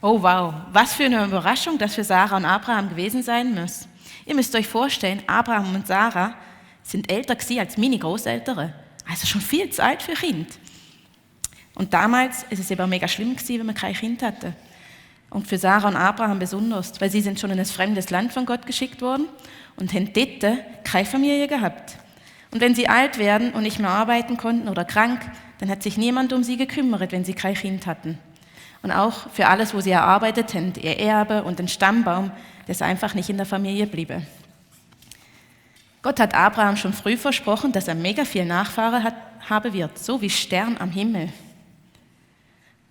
Oh wow, was für eine Überraschung das für Sarah und Abraham gewesen sein muss. Ihr müsst euch vorstellen, Abraham und Sarah sind älter gewesen als meine Großeltern. Also schon viel Zeit für Kind. Und damals ist es eben mega schlimm gewesen, wenn man kein Kind hatte. Und für Sarah und Abraham besonders, weil sie sind schon in ein fremdes Land von Gott geschickt worden und haben dort keine Familie gehabt. Und wenn sie alt werden und nicht mehr arbeiten konnten oder krank, dann hat sich niemand um sie gekümmert, wenn sie kein Kind hatten. Und auch für alles, wo sie erarbeitet haben, ihr Erbe und den Stammbaum, das einfach nicht in der Familie bliebe. Gott hat Abraham schon früh versprochen, dass er mega viel Nachfahren haben wird, so wie Stern am Himmel.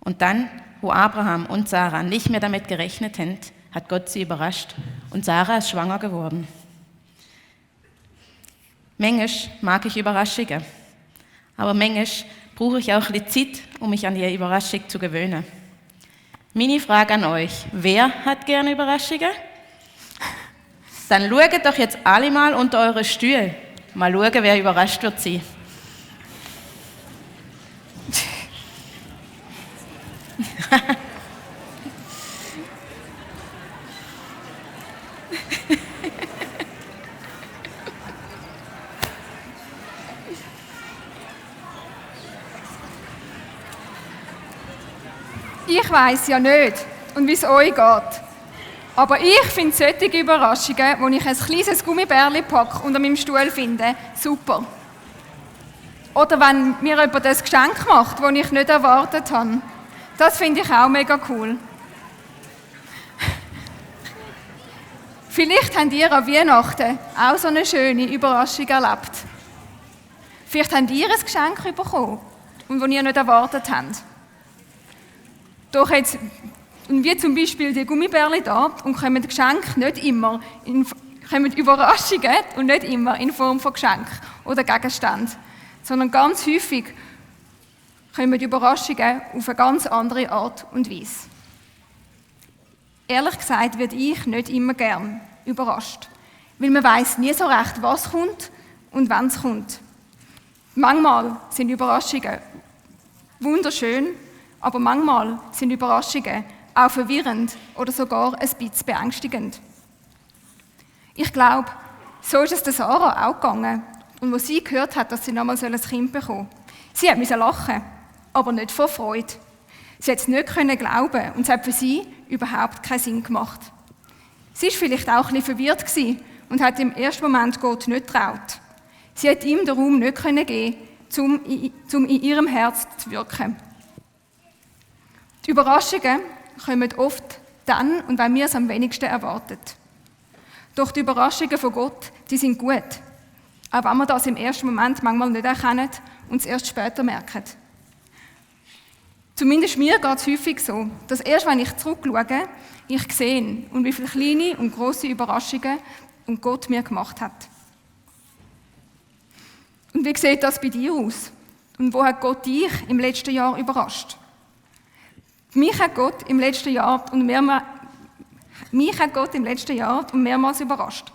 Und dann, wo Abraham und Sarah nicht mehr damit gerechnet haben, hat Gott sie überrascht und Sarah ist schwanger geworden. Manchmal mag ich Überraschungen, aber manchmal brauche ich auch ein bisschen Zeit, um mich an die Überraschung zu gewöhnen. Meine Frage an euch, wer hat gerne Überraschungen? Dann schaut doch jetzt alle mal unter eure Stühle. Mal schauen, wer überrascht wird sein. Ich weiss ja nicht, und wie es euch geht. Aber ich finde solche Überraschungen, wo ich ein kleines Gummibärli packe und an meinem Stuhl finde, super. Oder wenn mir jemand ein Geschenk macht, das ich nicht erwartet habe. Das finde ich auch mega cool. Vielleicht habt ihr an Weihnachten auch so eine schöne Überraschung erlebt. Vielleicht habt ihr ein Geschenk bekommen, das ihr nicht erwartet habt. Doch jetzt, wie zum Beispiel die Gummibärli da, und kommen Geschenke nicht immer, kommen Überraschungen und nicht immer in Form von Geschenk oder Gegenstand, sondern ganz häufig kommen Überraschungen auf eine ganz andere Art und Weise. Ehrlich gesagt werde ich nicht immer gern überrascht, weil man weiss nie so recht, was kommt und wann es kommt. Manchmal sind Überraschungen wunderschön, aber manchmal sind Überraschungen auch verwirrend oder sogar ein bisschen beängstigend. Ich glaube, so ist es der Sarah auch gegangen. Und als sie gehört hat, dass sie nochmal ein Kind bekommen soll, sie musste lachen, aber nicht vor Freude. Sie konnte es nicht glauben und es hat für sie überhaupt keinen Sinn gemacht. Sie war vielleicht auch ein bisschen verwirrt und hat im ersten Moment Gott nicht getraut. Sie hat ihm den Raum nicht geben, um in ihrem Herz zu wirken. Die Überraschungen kommen oft dann und wenn wir es am wenigsten erwarten. Doch die Überraschungen von Gott, die sind gut. Auch wenn wir das im ersten Moment manchmal nicht erkennen und es erst später merken. Zumindest mir geht es häufig so, dass erst wenn ich zurückschaue, ich sehe, und wie viele kleine und grosse Überraschungen Gott mir gemacht hat. Und wie sieht das bei dir aus? Und wo hat Gott dich im letzten Jahr überrascht? Mich hat Gott im letzten Jahr und mehrmals überrascht.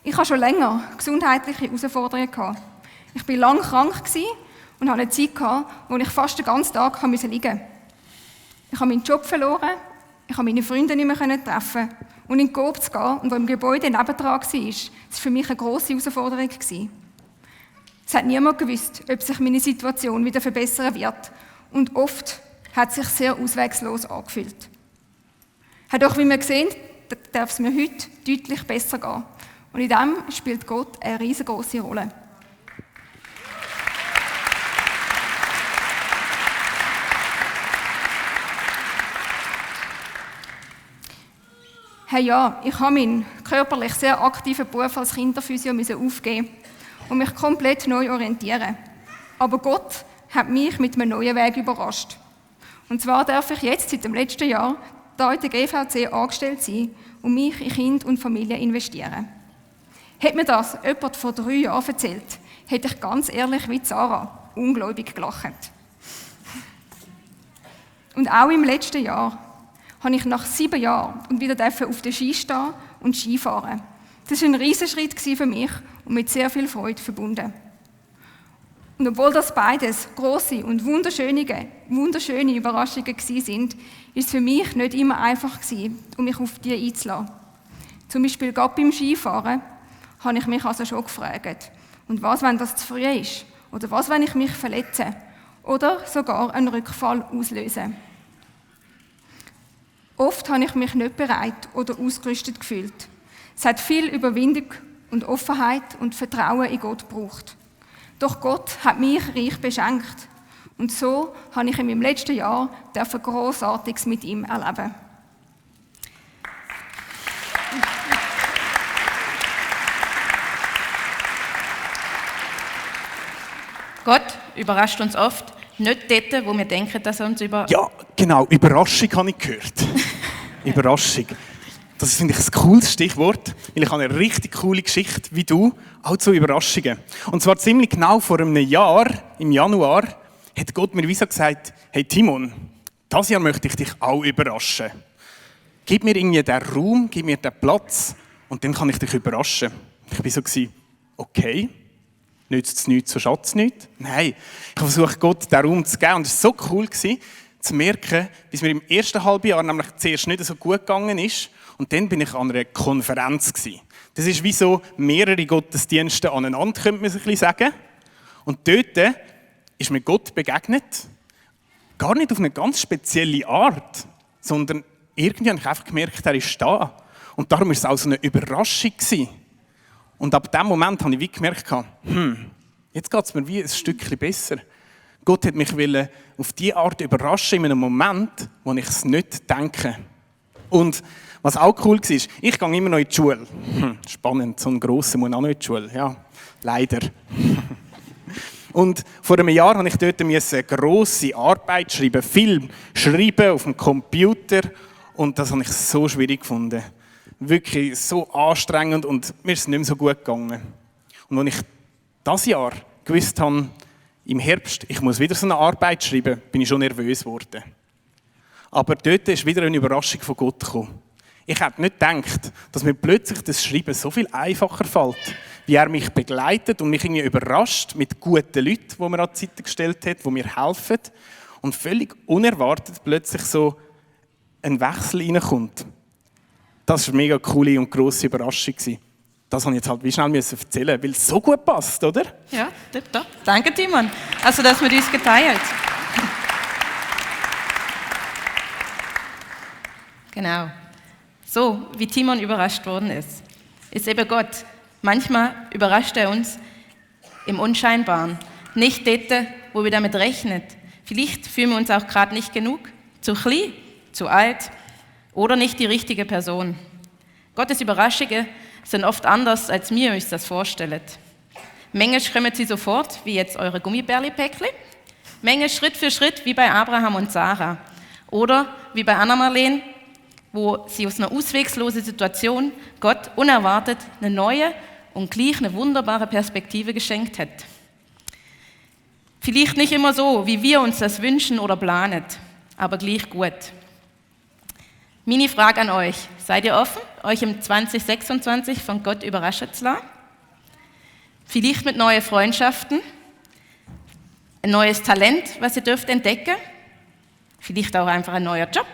Ich hatte schon länger gesundheitliche Herausforderungen gehabt. Ich war lange krank und hatte eine Zeit, wo ich fast den ganzen Tag liegen musste. Ich habe meinen Job verloren, ich konnte meine Freunde nicht mehr treffen. Und in Coop zu gehen, und wo im Gebäude nebendran war, war für mich eine grosse Herausforderung. Es hat niemand gewusst, ob sich meine Situation wieder verbessern wird. Und oft hat es sich sehr auswegslos angefühlt. Doch wie wir sehen, darf es mir heute deutlich besser gehen. Und in dem spielt Gott eine riesengroße Rolle. Hey ja, ich habe meinen körperlich sehr aktiven Beruf als Kinderphysio aufgeben und mich komplett neu orientieren. Aber Gott hat mich mit einem neuen Weg überrascht. Und zwar darf ich jetzt seit dem letzten Jahr hier in der GVC angestellt sein und mich in Kind und Familie investieren. Hätte mir das jemand vor 3 Jahren erzählt, hätte ich ganz ehrlich wie Sarah ungläubig gelacht. Und auch im letzten Jahr habe ich nach 7 Jahren und wieder auf der Ski stehen und Ski fahren. Das war ein Riesenschritt für mich und mit sehr viel Freude verbunden. Und obwohl das beides grosse und wunderschöne Überraschungen waren, ist es für mich nicht immer einfach gewesen, um mich auf die einzulassen. Zum Beispiel gerade beim Skifahren habe ich mich also schon gefragt, und was, wenn das zu früh ist? Oder was, wenn ich mich verletze? Oder sogar einen Rückfall auslöse? Oft habe ich mich nicht bereit oder ausgerüstet gefühlt. Es hat viel Überwindung und Offenheit und Vertrauen in Gott gebraucht. Doch Gott hat mich reich beschenkt. Und so habe ich in meinem letzten Jahr Grossartiges mit ihm erleben. Gott überrascht uns oft, nicht dort, wo wir denken, dass er uns Ja, genau. Überraschung habe ich gehört. Überraschung. Das finde ich das coolste Stichwort, weil ich habe eine richtig coole Geschichte, wie du, auch zu Überraschungen. Und zwar ziemlich genau vor einem Jahr, im Januar, hat Gott mir so gesagt, hey Timon, dieses Jahr möchte ich dich auch überraschen. Gib mir irgendwie den Raum, gib mir den Platz und dann kann ich dich überraschen. Ich war so, okay, nützt es nichts, so schadet es nichts. Nein, ich versuche Gott den Raum zu geben und es war so cool, zu merken, wie es mir im ersten Halbjahr nämlich zuerst nicht so gut gegangen ist. Und dann bin ich an einer Konferenz gewesen. Das ist wie so mehrere Gottesdienste aneinander, könnte man sich ein bisschen sagen. Und dort ist mir Gott begegnet. Gar nicht auf eine ganz spezielle Art, sondern irgendwie habe ich einfach gemerkt, er ist da. Und darum war es auch so eine Überraschung gewesen. Und ab dem Moment habe ich wie gemerkt, jetzt geht es mir wie ein Stückchen besser. Gott hat mich auf diese Art überraschen in einem Moment, wo ich es nicht denke. Und was auch cool war, ich gehe immer noch in die Schule. Spannend, so ein Grosser muss auch noch in die Schule. Ja, leider. Und vor einem Jahr musste ich dort eine grosse Arbeit schreiben, Film schreiben auf dem Computer. Und das habe ich so schwierig gefunden. Wirklich so anstrengend und mir ist es nicht mehr so gut gegangen. Und als ich dieses Jahr gewusst habe, im Herbst, ich muss wieder so eine Arbeit schreiben, bin ich schon nervös geworden. Aber dort ist wieder eine Überraschung von Gott gekommen. Ich hätte nicht gedacht, dass mir plötzlich das Schreiben so viel einfacher fällt, wie er mich begleitet und mich irgendwie überrascht mit guten Leuten, die mir an die Seite gestellt hat, die mir helfen. Und völlig unerwartet plötzlich so ein Wechsel reinkommt. Das war eine mega coole und grosse Überraschung. Das musste ich jetzt halt wie schnell erzählen, weil es so gut passt, oder? Ja, top. Danke, Timon. Also, dass wir uns geteilt. Genau. So, wie Timon überrascht worden ist eben Gott. Manchmal überrascht er uns im Unscheinbaren. Nicht dort, wo wir damit rechnen. Vielleicht fühlen wir uns auch gerade nicht genug, zu klein, zu alt oder nicht die richtige Person. Gottes Überraschungen sind oft anders, als wir uns das vorstellen. Manchmal kommen sie sofort, wie jetzt eure Gummibärli-Päckchen. Manchmal Schritt für Schritt, wie bei Abraham und Sarah. Oder wie bei Anna-Marleen, wo sie aus einer ausweglosen Situation Gott unerwartet eine neue und gleich eine wunderbare Perspektive geschenkt hat. Vielleicht nicht immer so, wie wir uns das wünschen oder planen, aber gleich gut. Meine Frage an euch, seid ihr offen, euch im 2026 von Gott überraschen zu lassen? Vielleicht mit neuen Freundschaften, ein neues Talent, was ihr dürft entdecken, vielleicht auch einfach ein neuer Job,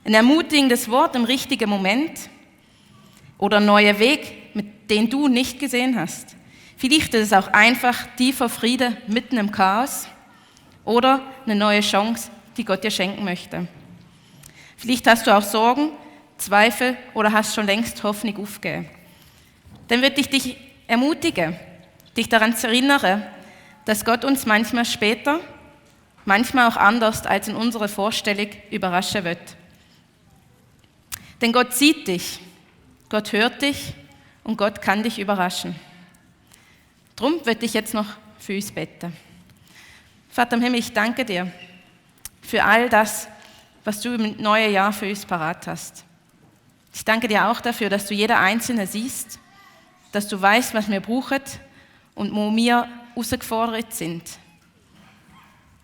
ein ermutigendes Wort im richtigen Moment oder ein neuer Weg, mit dem du nicht gesehen hast. Vielleicht ist es auch einfach tiefer Friede mitten im Chaos oder eine neue Chance, die Gott dir schenken möchte. Vielleicht hast du auch Sorgen, Zweifel oder hast schon längst Hoffnung aufgegeben. Dann würde ich dich ermutigen, dich daran zu erinnern, dass Gott uns manchmal später, manchmal auch anders als in unserer Vorstellung überraschen wird. Denn Gott sieht dich, Gott hört dich und Gott kann dich überraschen. Darum würde ich jetzt noch für uns beten. Vater im Himmel, ich danke dir für all das, was du im neuen Jahr für uns parat hast. Ich danke dir auch dafür, dass du jeder Einzelne siehst, dass du weißt, was wir brauchen und wo wir herausgefordert sind.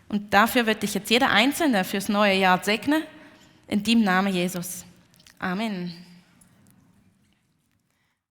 Und dafür wird dich jetzt jeder Einzelne fürs neue Jahr segnen, in deinem Namen Jesus. Amen.